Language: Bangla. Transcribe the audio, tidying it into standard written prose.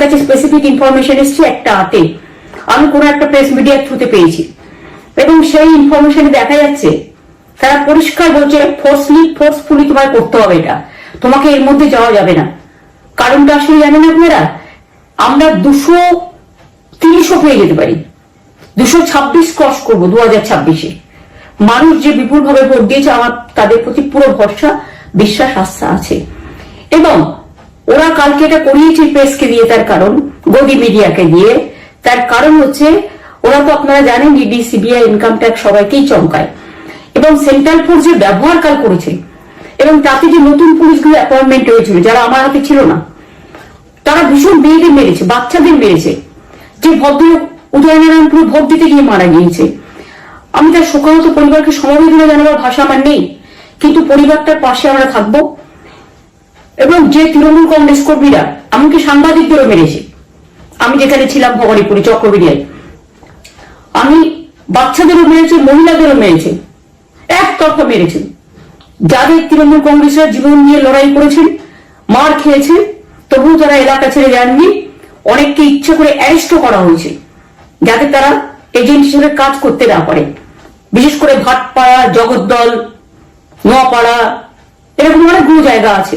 কাছে স্পেসিফিক ইনফরমেশন এসছে একটা হাতে, আমি কোনো একটা প্রেস মিডিয়ার থ্রুতে পেয়েছি, এবং সেই ইনফরমেশনে দেখা যাচ্ছে তারা পরিষ্কার বলছে ফোর্সফুলি তোমায় করতে হবে, এটা তোমাকে এর মধ্যে যাওয়া যাবে না। কারণটা আসলে জানেন আপনারা, আমরা 230ও পেয়ে যেতে পারি, 226 ক্রস করবো 2026-এ। মানুষ যে বিপুল ভাবে ভোট দিয়েছে, আমার তাদের প্রতি পুরো ভরসা, বিশ্বাস, আস্থা আছে। এবং ওরা কালকে এটা করিয়েছে প্রেসকে দিয়ে, তার কারণ গদি মিডিয়াকে দিয়ে, তার কারণ হচ্ছে ওরা তো আপনারা জানেন ইডি, সিবিআই, ইনকাম ট্যাক্স সবাইকেই চমকায়, এবং সেন্ট্রাল ফোর্স যে ব্যবহার কাল করেছে, এবং তাতে যে নতুন পুলিশগুলো অ্যাপয়েন্টমেন্ট হয়েছিল যারা আমার হাতে ছিল না, তারা ভীষণ মেয়েদের মেরেছে, বাচ্চাদের মেরেছে। যে ভদ্রলোক উদয়নারায়ণপুরে ভোট দিতে গিয়ে মারা গিয়েছে, আমি তার শোকাহত পরিবারকে সমবেদনা জানাবার ভাষা আমার নেই, কিন্তু পরিবারটার পাশে আমরা থাকবো। এবং যে তৃণমূল কংগ্রেস কর্মীরা এমনকি সাংবাদিকদেরও মেরেছে, আমি যেখানে ছিলাম ভবানীপুরে চক্রবিড়িয়ায়, আমি বাচ্চাদেরও মেরেছে, মহিলাদেরও মেরেছে, একতরফা মেরেছে। যাদের তৃণমূল কংগ্রেসরা জীবন নিয়ে লড়াই করেছেন, মার খেয়েছে, তবুও তারা এলাকা ছেড়ে যাননি। অনেককে ইচ্ছে করে অ্যারেস্টও করা হয়েছে, যাতে তারা এজেন্ট হিসেবে কাজ করতে না পারে। বিশেষ করে ভাটপাড়া, জগদ্দল, নোয়াপাড়া, এরকম অনেকগুলো জায়গা আছে।